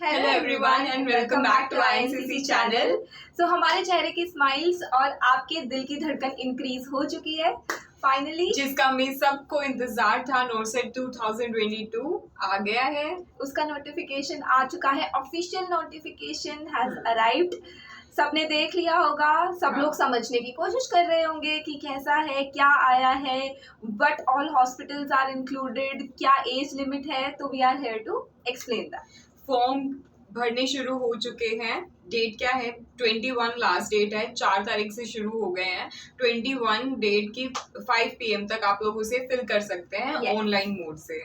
Hello everyone and welcome back to INCC चैनल। So हमारे चेहरे की स्माइल्स और आपके दिल की धड़कन इंक्रीज हो चुकी है फाइनली, जिसका हमें सबको इंतजार था। नोरसेट 2022 आ गया है, उसका नोटिफिकेशन आ चुका है। Official notification has arrived. सबने देख लिया होगा, सब लोग समझने की कोशिश कर रहे होंगे कि कैसा है, क्या आया है, but all hospitals are included, क्या एज लिमिट है, तो we are here to explain that. Form भरने शुरू हो चुके हैं। डेट क्या है? 21 लास्ट डेट है, 4 तारीख से शुरू हो गए हैं। 21 डेट की 5 PM तक आप लोग उसे फिल कर सकते हैं ऑनलाइन मोड से।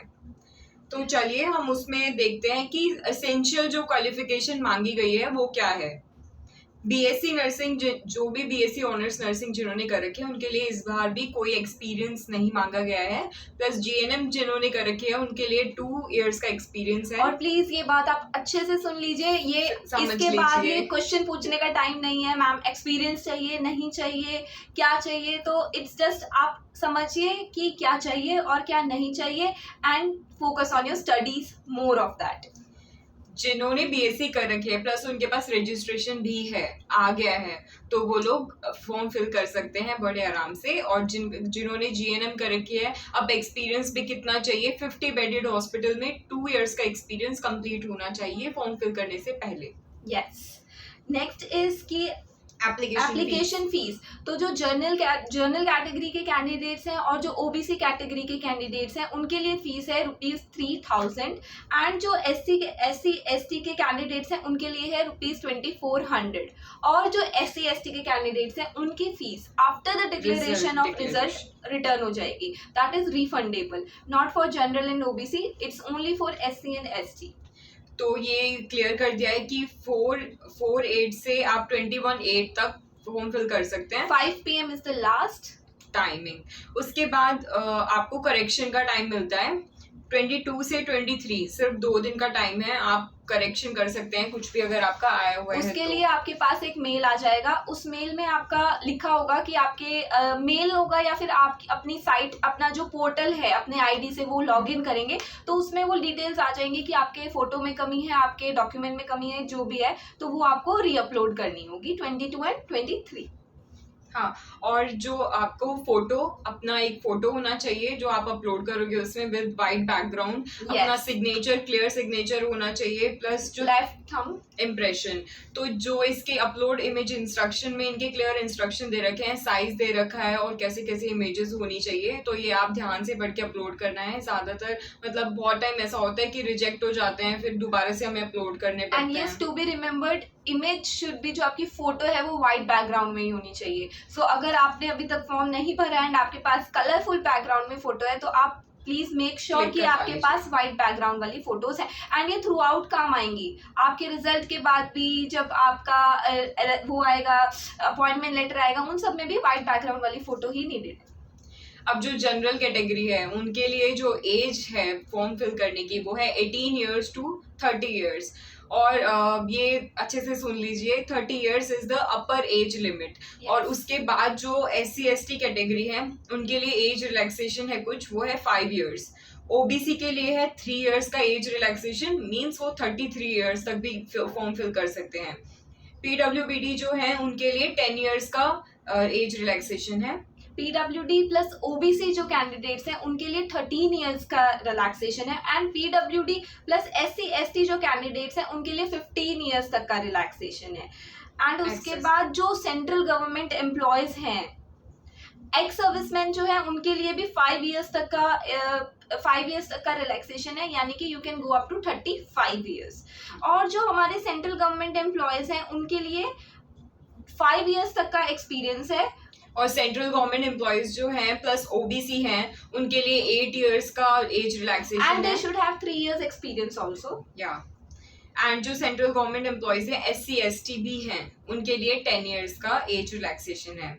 तो चलिए हम उसमें देखते हैं कि एसेंशियल जो क्वालिफिकेशन मांगी गई है वो क्या है। BSc नर्सिंग, जो भी BSc ऑनर्स नर्सिंग जिन्होंने कर रखी है उनके लिए इस बार भी कोई एक्सपीरियंस नहीं मांगा गया है। प्लस GNM जिन्होंने कर रखी है उनके लिए 2 years का एक्सपीरियंस है। और प्लीज ये बात आप अच्छे से सुन लीजिए, ये इसके बाद ये क्वेश्चन पूछने का टाइम नहीं है मैम, एक्सपीरियंस चाहिए नहीं चाहिए, क्या चाहिए, तो इट्स जस्ट आप समझिए कि क्या चाहिए और क्या नहीं चाहिए and focus on your studies, more of that. जिन्होंने BSc कर रखी है प्लस उनके पास रजिस्ट्रेशन भी है, आ गया है, तो वो लोग फॉर्म फिल कर सकते हैं बड़े आराम से। और जिन्होंने GNM कर रखी है, अब एक्सपीरियंस भी कितना चाहिए? 50 बेडेड हॉस्पिटल में 2 years का एक्सपीरियंस कंप्लीट होना चाहिए फॉर्म फिल करने से पहले। यस, नेक्स्ट इज की एप्लीकेशन फीस। तो जो जनरल कैटेगरी के कैंडिडेट्स हैं और जो OBC कैटेगरी के कैंडिडेट्स हैं उनके लिए फीस है ₹3000 एंड जो SC ST के कैंडिडेट्स हैं उनके लिए है ₹2400 और जो SC ST के कैंडिडेट्स हैं उनकी fees after the declaration of result return हो जाएगी। That is refundable, not for general and OBC, it's only for SC and ST। तो ये क्लियर कर दिया है कि 4/8 से आप 21/8 तक फॉर्म फिल कर सकते हैं। 5 PM is the last timing. उसके बाद आपको करेक्शन का टाइम मिलता है 22 से 23, सिर्फ 2 दिन का टाइम है। आप करेक्शन कर सकते हैं कुछ भी अगर आपका आया हुआ है। उसके लिए आपके पास एक मेल आ जाएगा, उस मेल में आपका लिखा होगा कि आपके मेल होगा या फिर आप अपनी साइट, अपना जो पोर्टल है अपने ID से वो लॉगिन करेंगे तो उसमें वो डिटेल्स आ जाएंगी कि आपके फोटो में कमी है, आपके डॉक्यूमेंट में कमी है, जो भी है तो वो आपको रीअपलोड करनी होगी 22 एंड 23। हाँ, और जो आपको फोटो, अपना एक फोटो होना चाहिए जो आप अपलोड करोगे उसमें विद वाइट बैकग्राउंड, अपना सिग्नेचर, क्लियर सिग्नेचर होना चाहिए, प्लस जो लेफ्ट थंब इम्प्रेशन। तो जो इसके अपलोड इमेज इंस्ट्रक्शन में इनके क्लियर इंस्ट्रक्शन दे रखे हैं, साइज दे रखा है और कैसे कैसे इमेजेस होनी चाहिए, तो ये आप ध्यान से पढ़ के अपलोड करना है। ज्यादातर मतलब बहुत टाइम ऐसा होता है कि रिजेक्ट हो जाते हैं, फिर दोबारा से हमें अपलोड करने पड़ते हैं। And yes, to be remembered, image should be, जो आपकी फोटो है वो व्हाइट बैकग्राउंड में ही होनी चाहिए। सो अगर आपने अभी तक फॉर्म नहीं भरा एंड आपके पास कलरफुल बैकग्राउंड में फोटो है तो आप प्लीज मेक श्योर कि आपके पास व्हाइट बैकग्राउंड वाली फोटोज है एंड ये थ्रू आउट काम आएंगी। आपके रिजल्ट के बाद भी जब आपका वो आएगा, अपॉइंटमेंट लेटर आएगा, उन सब में भी व्हाइट बैकग्राउंड वाली फोटो ही नीडेड है। अब जो जनरल कैटेगरी है उनके लिए जो एज है फॉर्म फिल करने की वो है 18 years to 30 years। और ये अच्छे से सुन लीजिए, 30 years is the upper age limit. और उसके बाद जो SC ST कैटेगरी है उनके लिए एज रिलैक्सेशन है कुछ, वो है 5 years। OBC के लिए है 3 years का एज रिलैक्सेशन, मीन्स वो 33 years तक भी फॉर्म फिल कर सकते हैं। PWBD जो है उनके लिए 10 years का एज रिलैक्सेशन है। PWD प्लस OBC जो कैंडिडेट्स हैं उनके लिए 13 इयर्स का रिलैक्सेशन है and PWD plus SC ST जो कैंडिडेट्स हैं उनके लिए 15 इयर्स तक का रिलैक्सेशन है। एंड उसके बाद जो सेंट्रल गवर्नमेंट एम्प्लॉयज हैं, एक्स सर्विसमैन जो है उनके लिए भी 5 इयर्स तक का रिलैक्सेशन है, यानी कि you can go up to 35 years. और जो हमारे सेंट्रल गवर्नमेंट एम्प्लॉयज हैं उनके लिए 5 इयर्स तक का एक्सपीरियंस है। और सेंट्रल गवर्नमेंट एम्प्लॉयज जो हैं प्लस OBC हैं उनके लिए 8 years का एज रिलैक्सेशन है। And they should have 3 years experience also. या एंड जो सेंट्रल गवर्नमेंट एम्प्लॉयज हैं SC ST भी हैं उनके लिए 10 years का एज रिलैक्सेशन है।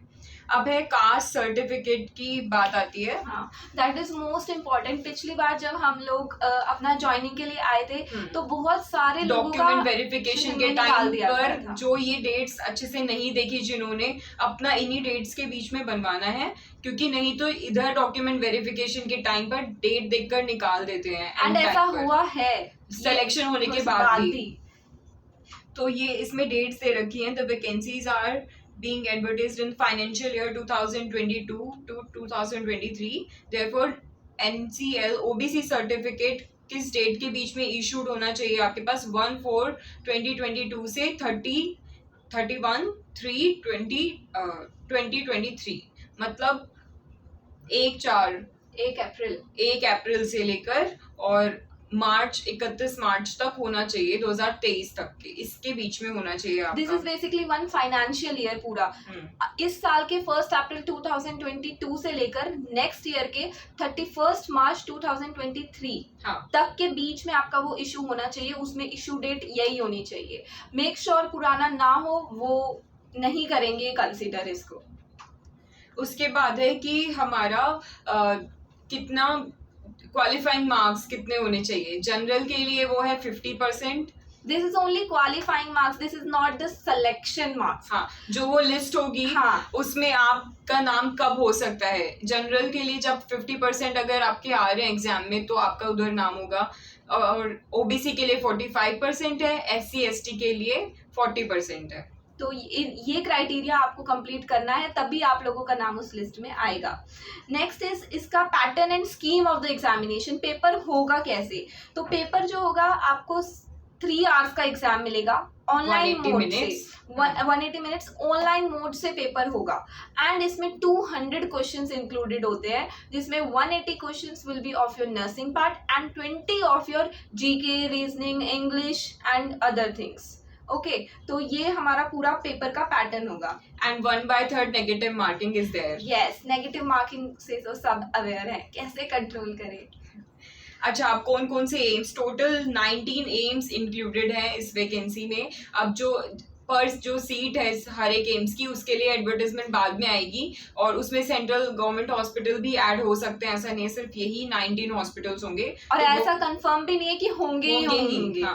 अब है कास्ट सर्टिफिकेट की बात आती है। हाँ, दैट इज मोस्ट इम्पोर्टेंट। पिछली बार जब हम लोग अपना ज्वाइनिंग के लिए आए थे तो बहुत सारे लोगों का डॉक्यूमेंट वेरिफिकेशन के टाइम पर जो ये डेट्स अच्छे से नहीं देखी, जिन्होंने अपना इन्हीं डेट्स के बीच में बनवाना है, क्योंकि नहीं तो इधर डॉक्यूमेंट वेरिफिकेशन के टाइम पर डेट देखकर निकाल देते हैं। एंड ऐसा हुआ है सिलेक्शन होने के बाद भी। तो ये इसमें डेट्स दे रखी हैं. The vacancies are being advertised in financial year 2022 to 2023. Therefore, NCL OBC certificate किस डेट के बीच में इशूड होना चाहिए आपके पास? 1/4/2022 से 31/3/2023. मतलब 1 अप्रैल से लेकर और 31 मार्च तक होना चाहिए 2023 तक के, इसके बीच में होना चाहिए आपका. This is basically one financial year पूरा. इस साल के 1 अप्रैल 2022 से लेकर नेक्स्ट ईयर के 31 मार्च 2023 तक के बीच में आपका वो इशू होना चाहिए. उसमें इशू डेट यही होनी चाहिए. मेक श्योर पुराना ना हो, वो नहीं करेंगे कंसीडर इसको. उसके बाद है कि हमारा कितना क्वालिफाइंग मार्क्स कितने होने चाहिए. जनरल के लिए वो है 50%. This is only qualifying marks, this is not the selection marks. हाँ, जो वो लिस्ट होगी उसमें आपका नाम कब हो सकता है. जनरल के लिए जब 50% अगर आपके आ रहे हैं एग्जाम में तो आपका उधर नाम होगा. और ओबीसी के लिए 45% है, SC/ST के लिए 40% है. तो ये क्राइटेरिया आपको कंप्लीट करना है, तभी आप लोगों का नाम उस लिस्ट में आएगा. नेक्स्ट इज इसका pattern and scheme of the examination. Paper होगा कैसे? तो पेपर जो होगा आपको 3 आवर्स का एग्जाम मिलेगा ऑनलाइन मोड से. 180 मिनट्स ऑनलाइन मोड से पेपर होगा. एंड इसमें 200 क्वेश्चंस इंक्लूडेड होते हैं, जिसमें 180 questions will be of your nursing part and 20 of your GK, reasoning, English and other things. Okay, तो ये हमारा पूरा पेपर का पैटर्न होगा. And 1/3 negative marking is there. Yes, negative marking से तो सब अवेयर है, कैसे कंट्रोल करें. अच्छा, अब कौन कौन से एम्स? टोटल 19 एम्स इंक्लूडेड हैं इस वैकेंसी में. अब जो सीट है हर एक एम्स की, उसके लिए एडवर्टाइजमेंट बाद में आएगी और उसमें सेंट्रल गवर्नमेंट हॉस्पिटल भी ऐड हो सकते हैं. ऐसा नहीं है सिर्फ यही 19 हॉस्पिटल्स होंगे. और ऐसा कंफर्म भी नहीं है कि होंगे ही होंगे.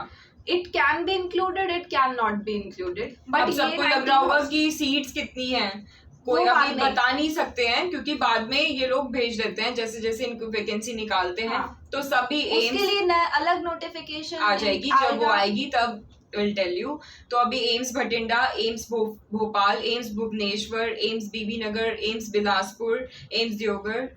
It can be included, it can not be included. But सबको लग रहा होगा कि सीट्स कितनी हैं, कोई अभी बता नहीं सकते हैं, क्योंकि बाद में ये लोग भेज देते हैं जैसे जैसे इनको वैकेंसी निकालते हैं. तो सभी एम्स के लिए अलग नोटिफिकेशन आ जाएगी. जब वो आएगी तब विल टेल यू. तो अभी AIIMS Bathinda, AIIMS Bhopal, AIIMS Bhubaneswar, AIIMS Bibinagar, AIIMS Bilaspur, AIIMS Deoghar,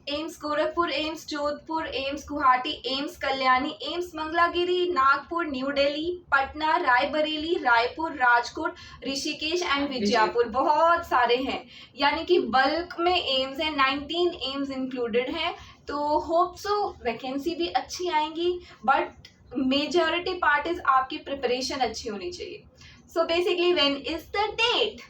AIIMS Gorakhpur, AIIMS Jodhpur, AIIMS Guwahati, AIIMS Kalyani, AIIMS Mangalagiri, Nagpur, New Delhi, Patna, Raebareli, Raipur, Rajkot, Rishikesh and Vijaypur. बहुत सारे हैं, यानी कि बल्क में एम्स हैं. 19 एम्स इंक्लूडेड हैं. तो होप सो वैकेंसी भी अच्छी आएंगी, बट मेजॉरिटी पार्ट इज आपकी प्रिपरेशन अच्छी होनी चाहिए. So basically when is the date?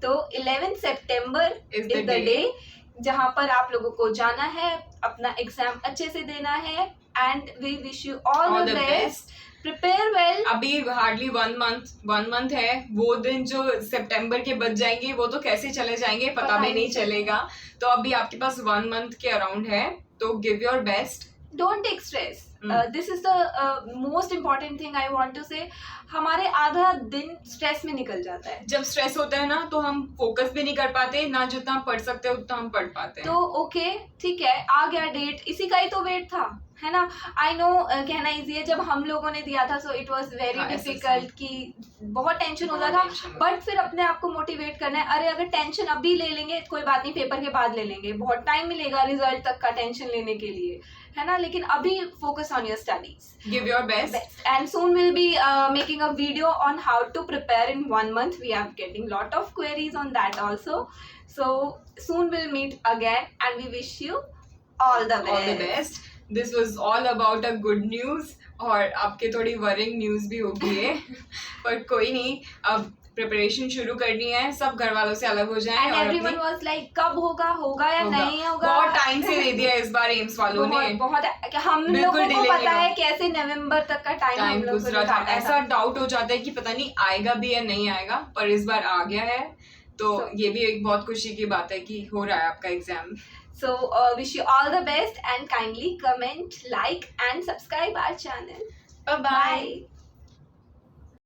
तो 11 सितंबर इज द डे जहां पर आप लोगों को जाना है, अपना एग्जाम अच्छे से देना है. And we wish you all the best. Prepare well. अभी हार्डली 1 मंथ है. वो दिन जो सितंबर के बच जाएंगे वो तो कैसे चले जाएंगे पता भी नहीं चलेगा. तो अभी आपके पास 1 मंथ के अराउंड है, तो give your best. Don't take stress. This is the most important thing I want to say. हमारे आधा दिन स्ट्रेस में निकल जाता है. जब स्ट्रेस होता है ना तो हम फोकस भी नहीं कर पाते, ना जितना हम पढ़ सकते हैं उतना हम पढ़ पाते हैं. तो ओके, ठीक है, आ गया डेट, इसी का ही तो वेट था, है ना. आई नो कहना इजी है. जब हम लोगों ने दिया था so it was very difficult, कि बहुत टेंशन हो रहा था. बट फिर अपने आप को मोटिवेट करना है. अरे अगर टेंशन अभी ले लेंगे कोई बात नहीं, पेपर के बाद ले लेंगे, बहुत टाइम मिलेगा रिजल्ट तक का टेंशन लेने के लिए, है ना. लेकिन अभी focus on your studies, give your best. And soon will be making a video on how to prepare in 1 month. We are getting lot of queries on that also. So soon will meet again and we wish you all the best. This was all about a good news. और आपके थोड़ी worrying news भी होगी है. पर कोई नहीं, अब प्रिपरेशन शुरू करनी है. सब घर वालों से अलग हो जाएं. और everyone was like, कब होगा या नहीं होगा. बहुत टाइम से दे दिया इस बार एम्स वालों ने. बहुत हम लोगों को पता है कैसे नवंबर तक का टाइम गुजरा था. ऐसा डाउट हो जाता है कि पता नहीं आएगा भी या नहीं आएगा, पर इस बार आ गया है. तो ये भी एक बहुत खुशी की बात है कि हो रहा है आपका exam. So wish you all the best and kindly comment, like and subscribe our channel. Bye bye.